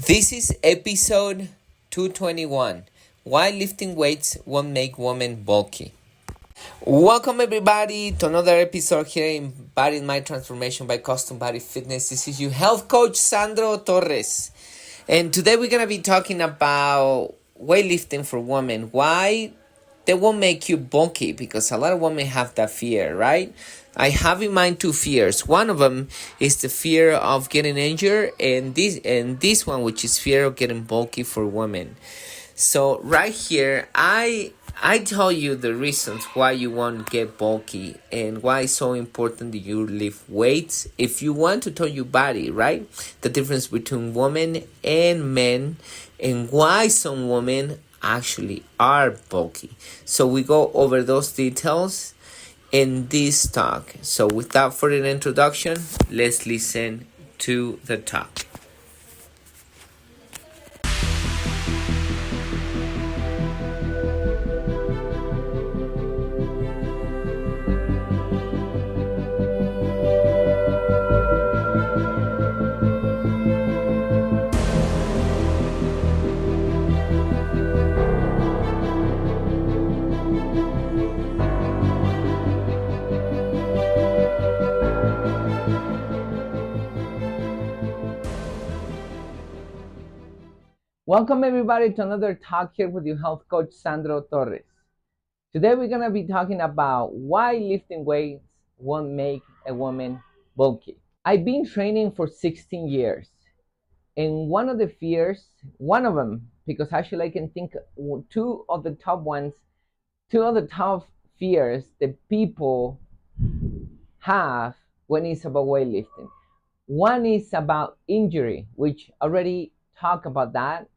This is episode 221. Why lifting weights won't make women bulky. Welcome everybody to another episode here in Body in My Transformation by Custom Body Fitness. This is your health coach Sandro Torres. And today we're going to be talking about weightlifting for women. Why they won't make you bulky, because a lot of women have that fear, right? I have in mind two fears. One of them is the fear of getting injured, and this one, which is fear of getting bulky for women. So right here, I tell you the reasons why you won't get bulky and why it's so important that you lift weights if you want to tone your body, right? The difference between women and men, and why some women actually are bulky. So we go over those details in this talk. So without further introduction, let's listen to the talk. Welcome everybody to another talk here with your health coach Sandro Torres. Today we're going to be talking about why lifting weights won't make a woman bulky. I've been training for 16 years, and one of them, because actually I can think two of the top fears that people have when it's about weightlifting. One is about injury, which already talk about that.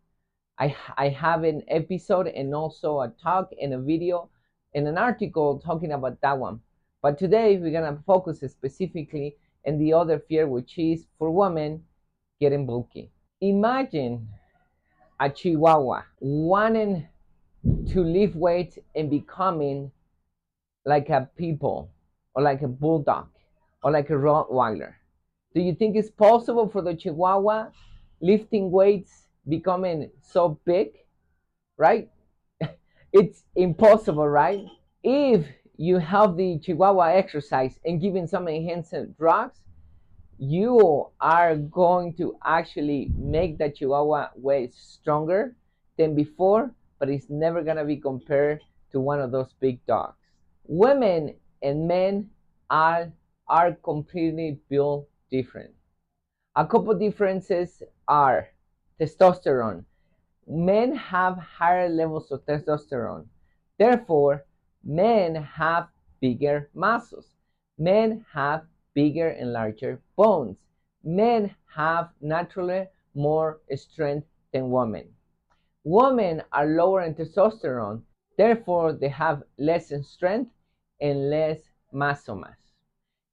I have an episode and also a talk and a video and an article talking about that one. But today we're going to focus specifically on the other fear, which is for women getting bulky. Imagine a Chihuahua wanting to lift weights and becoming like a people or like a bulldog or like a Rottweiler. Do you think it's possible for the Chihuahua lifting weights becoming so big, right? It's impossible, right? If you have the Chihuahua exercise and giving some enhancement drugs, you are going to actually make the Chihuahua weight stronger than before, but it's never going to be compared to one of those big dogs. Women and men are completely built different. A couple differences are testosterone. Men have higher levels of testosterone. Therefore, men have bigger muscles. Men have bigger and larger bones. Men have naturally more strength than women. Women are lower in testosterone. Therefore, they have less in strength and less muscle mass.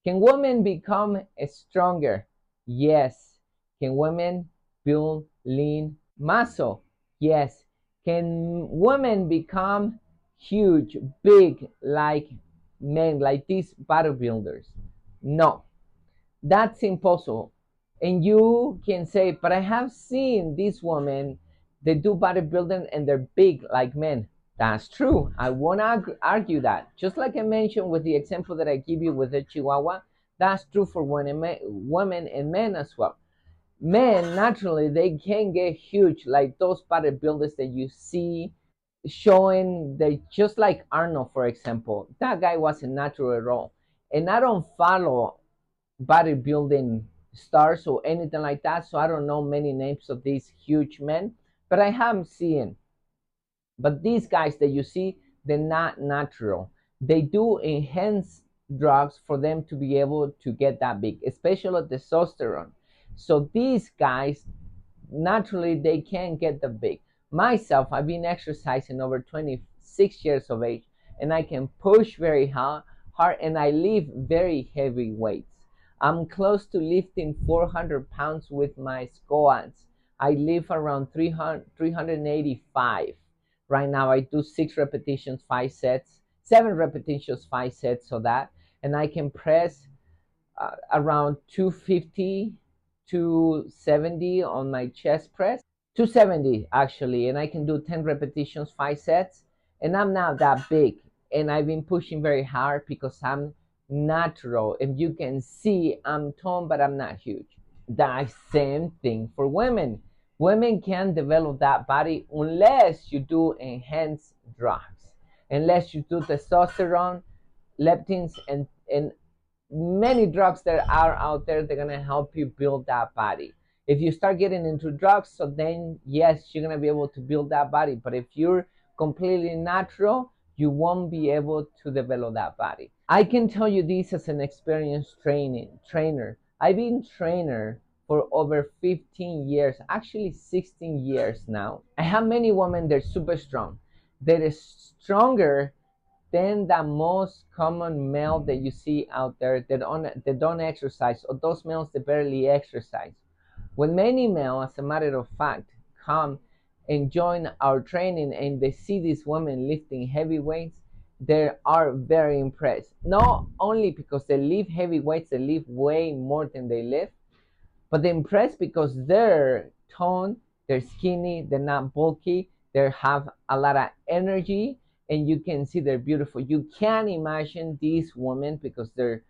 Can women become stronger? Yes. Can women build lean muscle? Yes. Can women become huge, big, like men, like these bodybuilders? No. That's impossible. And you can say, but I have seen these women, they do bodybuilding and they're big like men. That's true. I won't argue that. Just like I mentioned with the example that I give you with the Chihuahua, that's true for women and men as well. Men, naturally, they can get huge, like those bodybuilders that you see showing, they just like Arnold, for example. That guy wasn't natural at all. And I don't follow bodybuilding stars or anything like that, so I don't know many names of these huge men, but I have seen. But these guys that you see, they're not natural. They do enhance drugs for them to be able to get that big, especially testosterone. So these guys, naturally, they can't get the big. Myself, I've been exercising over 26 years of age, and I can push very hard, and I lift very heavy weights. I'm close to lifting 400 pounds with my squats. I lift around 385. Right now, I do 6 repetitions, 5 sets, 7 repetitions, 5 sets of that. And I can press around 250 270 on my chest press, 270 actually, and I can do 10 repetitions, 5 sets, and I'm not that big. And I've been pushing very hard because I'm natural. And you can see I'm toned, but I'm not huge. The same thing for women. Women can develop that body unless you do enhanced drugs, unless you do testosterone, leptins, and many drugs that are out there. They're gonna help you build that body. If you start getting into drugs, so then yes, you're gonna be able to build that body. But if you're completely natural, you won't be able to develop that body. I can tell you this as an experienced trainer. I've been trainer for over 15 years, actually 16 years now. I have many women, they're super strong. They're stronger than the most common male that you see out there that don't exercise, or those males that barely exercise. When many males, as a matter of fact, come and join our training and they see these women lifting heavy weights, they are very impressed. Not only because they lift heavy weights, they lift way more than they lift, but they're impressed because they're toned, they're skinny, they're not bulky, they have a lot of energy, and you can see they're beautiful. You can't imagine these women because they're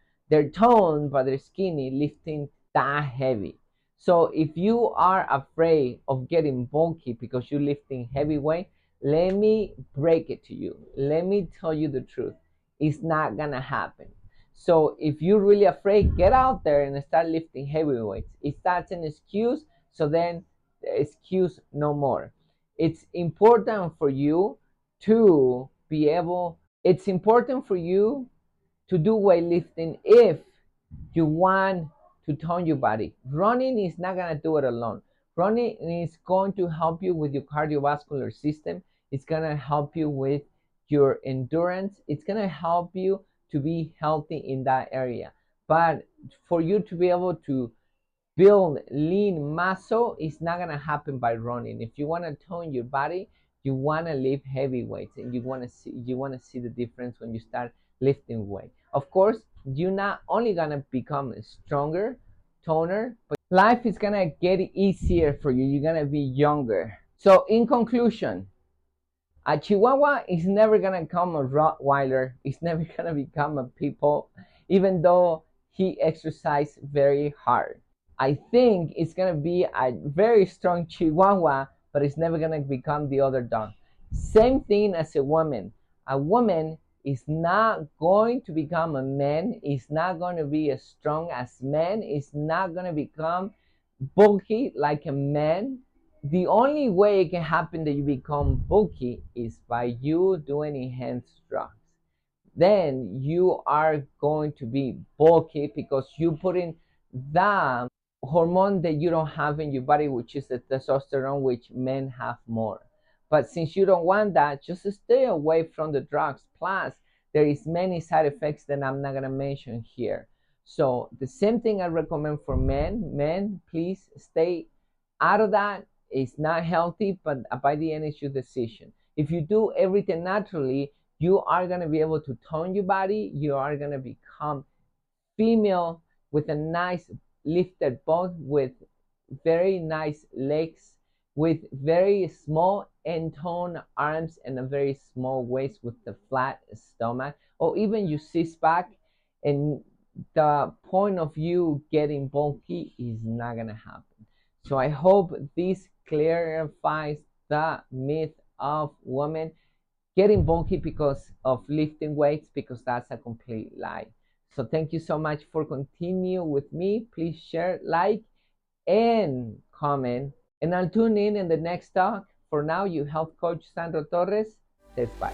toned but they're skinny lifting that heavy. So if you are afraid of getting bulky because you're lifting heavy weight, let me break it to you. Let me tell you the truth. It's not gonna happen. So if you're really afraid, get out there and start lifting heavy weights. If that's an excuse, so then excuse no more. It's important for you to be able, it's important for you to do weightlifting if you want to tone your body. Running is not going to do it alone. Running is going to help you with your cardiovascular system. It's going to help you with your endurance. It's going to help you to be healthy in that area. But for you to be able to build lean muscle, it's not going to happen by running. If you want to tone your body, you want to lift heavy weights, and you want to see the difference when you start lifting weight. Of course, you're not only going to become a stronger toner, but life is going to get easier for you. You're going to be younger. So in conclusion, a Chihuahua is never going to become a Rottweiler. It's never going to become a people, even though he exercises very hard. I think it's going to be a very strong Chihuahua, but it's never going to become the other dog. Same thing as a woman. A woman is not going to become a man, is not going to be as strong as men, is not going to become bulky like a man. The only way it can happen that you become bulky is by you doing enhanced drugs. Then you are going to be bulky because you put in the hormone that you don't have in your body, which is the testosterone, which men have more. But since you don't want that, just stay away from the drugs. Plus, there is many side effects that I'm not gonna mention here. So the same thing I recommend for men. Men, please stay out of that. It's not healthy, but by the end, it's your decision. If you do everything naturally, you are gonna be able to tone your body. You are gonna become female with a nice lifted bone, with very nice legs, with very small and toned arms, and a very small waist with the flat stomach, or even you six pack, and the point of you getting bulky is not gonna happen. So I hope this clarifies the myth of women getting bulky because of lifting weights, because that's a complete lie. So thank you so much for continuing with me. Please share, like, and comment. And I'll tune in the next talk. For now, you health coach Sandro Torres says bye.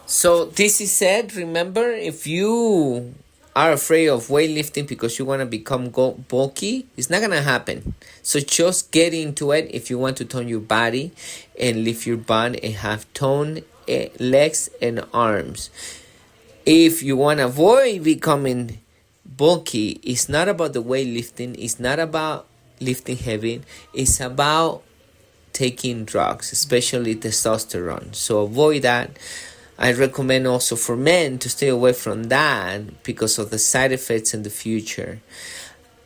So this is said. Remember, if you are afraid of weightlifting because you want to become bulky, it's not gonna happen. So just get into it if you want to tone your body and lift your body and have toned legs and arms. If you want to avoid becoming bulky, it's not about the weightlifting, it's not about lifting heavy, it's about taking drugs, especially testosterone. So avoid that. I recommend also for men to stay away from that because of the side effects in the future.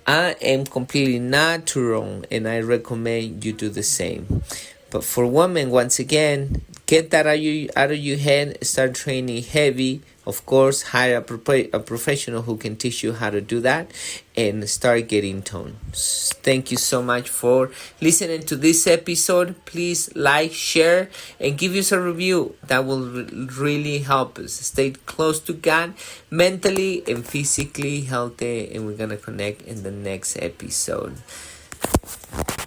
I am completely natural and I recommend you do the same. But for women, once again, get that out of your head, start training heavy. Of course, hire a professional who can teach you how to do that and start getting toned. Thank you so much for listening to this episode. Please like, share, and give us a review. That will really help us stay close to God, mentally and physically healthy. And we're going to connect in the next episode.